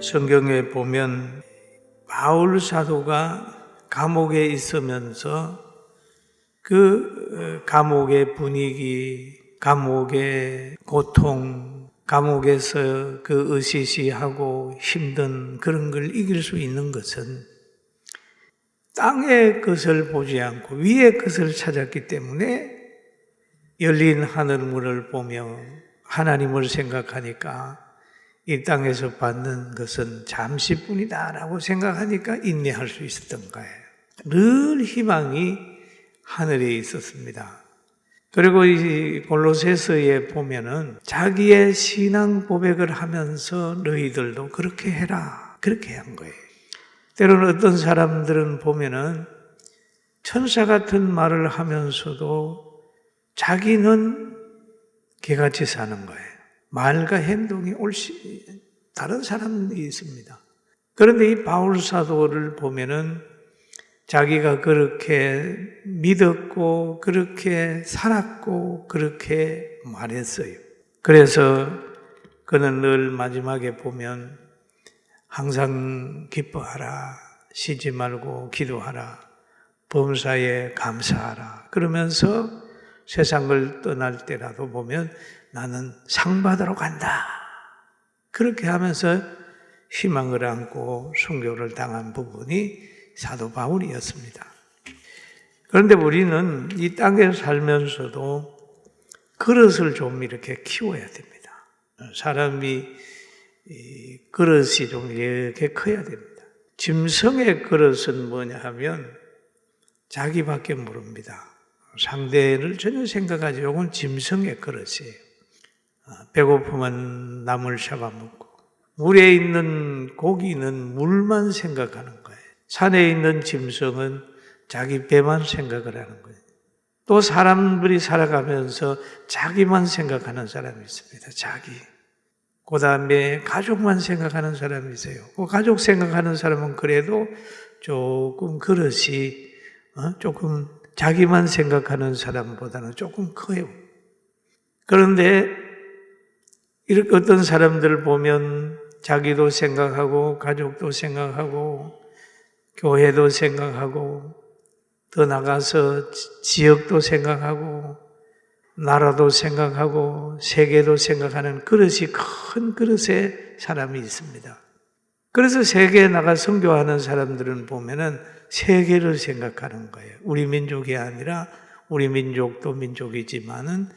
성경에 보면 바울 사도가 감옥에 있으면서 그 감옥의 분위기, 감옥의 고통, 감옥에서 그 으시시하고 힘든 그런 걸 이길 수 있는 것은 땅의 것을 보지 않고 위의 것을 찾았기 때문에 열린 하늘문을 보며 하나님을 생각하니까 이 땅에서 받는 것은 잠시뿐이다라고 생각하니까 인내할 수 있었던 거예요. 늘 희망이 하늘에 있었습니다. 그리고 이 골로새서에 보면은 자기의 신앙 고백을 하면서 너희들도 그렇게 해라, 그렇게 한 거예요. 때로는 어떤 사람들은 보면은 천사 같은 말을 하면서도 자기는 개같이 사는 거예요. 말과 행동이 옳지 다른 사람이 있습니다. 그런데 이 바울 사도를 보면은 자기가 그렇게 믿었고 그렇게 살았고 그렇게 말했어요. 그래서 그는 늘 마지막에 보면 항상 기뻐하라, 쉬지 말고 기도하라, 범사에 감사하라 그러면서 세상을 떠날 때라도 보면 나는 상 받으러 간다. 그렇게 하면서 희망을 안고 순교를 당한 부분이 사도 바울이었습니다. 그런데 우리는 이 땅에 살면서도 그릇을 좀 이렇게 키워야 됩니다. 사람이 그릇이 좀 이렇게 커야 됩니다. 짐승의 그릇은 뭐냐 하면 자기밖에 모릅니다. 상대를 전혀 생각하지, 이건 짐승의 그릇이에요. 배고프면 남을 잡아먹고, 물에 있는 고기는 물만 생각하는 거예요. 산에 있는 짐승은 자기 배만 생각을 하는 거예요. 또 사람들이 살아가면서 자기만 생각하는 사람이 있습니다. 자기. 그 다음에 가족만 생각하는 사람이 있어요. 그 가족 생각하는 사람은 그래도 조금 그릇이 조금 자기만 생각하는 사람보다는 조금 커요. 그런데 이렇게 어떤 사람들을 보면 자기도 생각하고 가족도 생각하고 교회도 생각하고 더 나가서 지역도 생각하고 나라도 생각하고 세계도 생각하는 그릇이 큰 그릇의 사람이 있습니다. 그래서 세계에 나가 선교하는 사람들은 보면은 세계를 생각하는 거예요. 우리 민족이 아니라 우리 민족도 민족이지만은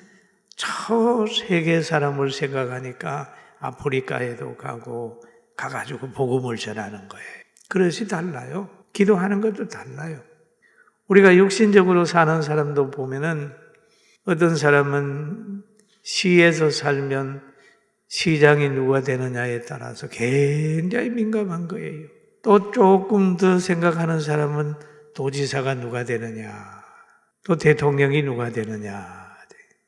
저 세계 사람을 생각하니까 아프리카에도 가가지고 복음을 전하는 거예요. 그릇이 달라요. 기도하는 것도 달라요. 우리가 육신적으로 사는 사람도 보면은 어떤 사람은 시에서 살면 시장이 누가 되느냐에 따라서 굉장히 민감한 거예요. 또 조금 더 생각하는 사람은 도지사가 누가 되느냐, 또 대통령이 누가 되느냐.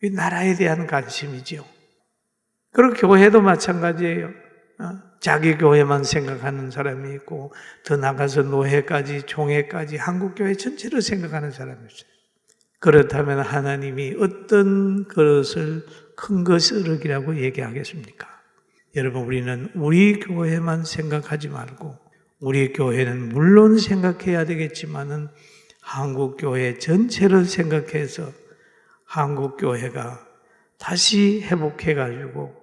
이 나라에 대한 관심이죠. 그리고 교회도 마찬가지예요. 자기 교회만 생각하는 사람이 있고 더 나가서 노회까지 총회까지 한국교회 전체를 생각하는 사람이 있어요. 그렇다면 하나님이 어떤 그릇을 큰 것이라고 얘기하겠습니까? 여러분, 우리는 우리 교회만 생각하지 말고 우리 교회는 물론 생각해야 되겠지만은 한국교회 전체를 생각해서 한국교회가 다시 회복해가지고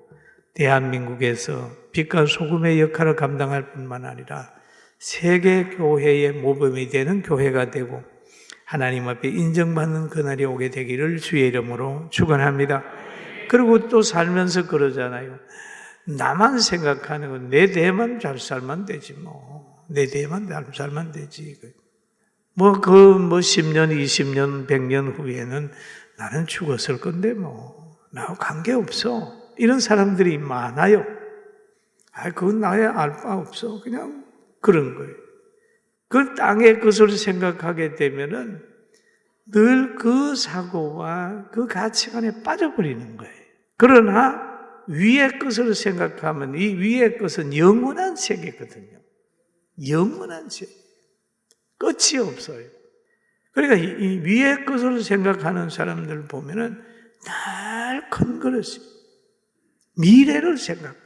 대한민국에서 빛과 소금의 역할을 감당할 뿐만 아니라 세계교회의 모범이 되는 교회가 되고 하나님 앞에 인정받는 그날이 오게 되기를 주의 이름으로 축원합니다. 그리고 또 살면서 그러잖아요. 나만 생각하는 건 내 대만 잘 살면 되지 뭐. 내 대만 잘 살면 되지. 10년, 20년, 100년 후에는 나는 죽었을 건데 나하고 관계없어. 이런 사람들이 많아요. 그건 나의 알 바 없어. 그냥 그런 거예요. 그 땅의 것을 생각하게 되면은 늘 그 사고와 그 가치관에 빠져버리는 거예요. 그러나 위의 것을 생각하면 이 위의 것은 영원한 세계거든요. 영원한 세계. 끝이 없어요. 그러니까 이 위의 것을 생각하는 사람들 보면은 늘 큰 그릇이 미래를 생각해요.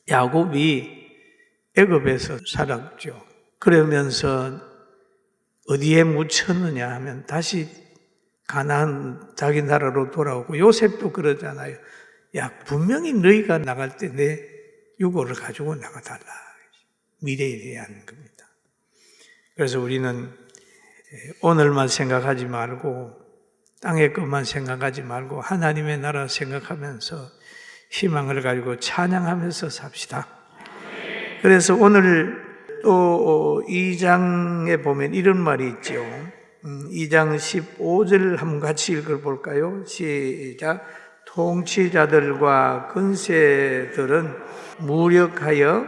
야곱이 애굽에서 살았죠. 그러면서 어디에 묻혔느냐 하면 다시 가나안 자기 나라로 돌아오고, 요셉도 그러잖아요. 야, 분명히 너희가 나갈 때 내 유고를 가지고 나가달라. 미래에 대한 겁니다. 그래서 우리는 오늘만 생각하지 말고 땅의 것만 생각하지 말고 하나님의 나라 생각하면서 희망을 가지고 찬양하면서 삽시다. 그래서 오늘 또 2장에 보면 이런 말이 있죠. 2장 15절 한번 같이 읽어볼까요? 시작. 통치자들과 근세들은 무력하여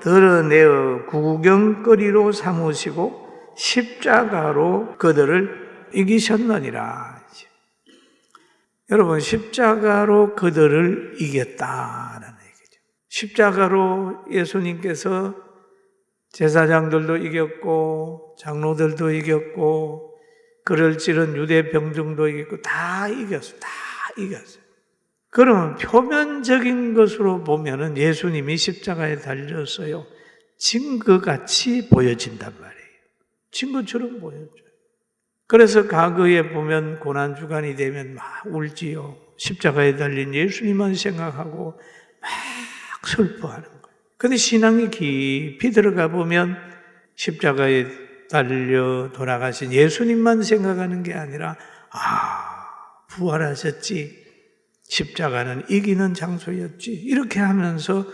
드러내어 구경거리로 삼으시고 십자가로 그들을 이기셨느니라. 여러분, 십자가로 그들을 이겼다라는 얘기죠. 십자가로 예수님께서 제사장들도 이겼고 장로들도 이겼고 그를 찌른 유대 병중도 이겼고 다 이겼어요. 다 이겼어요. 그러면 표면적인 것으로 보면은 예수님이 십자가에 달렸어요. 증거같이 보여진단 말이에요. 증거처럼 보여져요. 그래서 과거에 보면 고난주간이 되면 막 울지요. 십자가에 달린 예수님만 생각하고 막 슬퍼하는 거예요. 그런데 신앙이 깊이 들어가 보면 십자가에 달려 돌아가신 예수님만 생각하는 게 아니라 부활하셨지, 십자가는 이기는 장소였지, 이렇게 하면서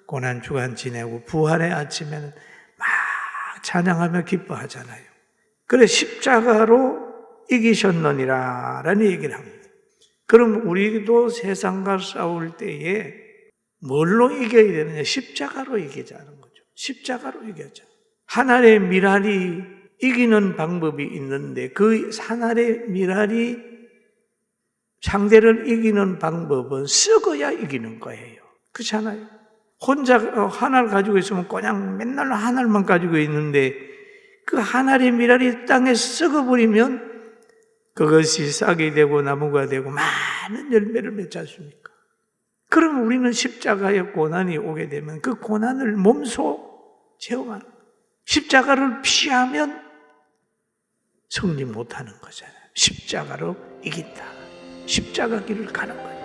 고난주간 지내고 부활의 아침에는 막 찬양하며 기뻐하잖아요. 그래 십자가로 이기셨느니라 라는 얘기를 합니다. 그럼 우리도 세상과 싸울 때에 뭘로 이겨야 되느냐? 십자가로 이기자는 거죠. 십자가로 이겨자. 하늘의 미랄이 이기는 방법이 있는데 그 하늘의 미랄이 상대를 이기는 방법은 썩어야 이기는 거예요. 그렇잖아요. 혼자 하나를 가지고 있으면 그냥 맨날 하나만 가지고 있는데 그 하늘의 미랄이 땅에 썩어버리면 그것이 싹이 되고 나무가 되고 많은 열매를 맺지 않습니까? 그럼 우리는 십자가의 고난이 오게 되면 그 고난을 몸소 체험하는 거예요. 십자가를 피하면 승리 못하는 거잖아요. 십자가로 이긴다. 십자가 길을 가는 거예요.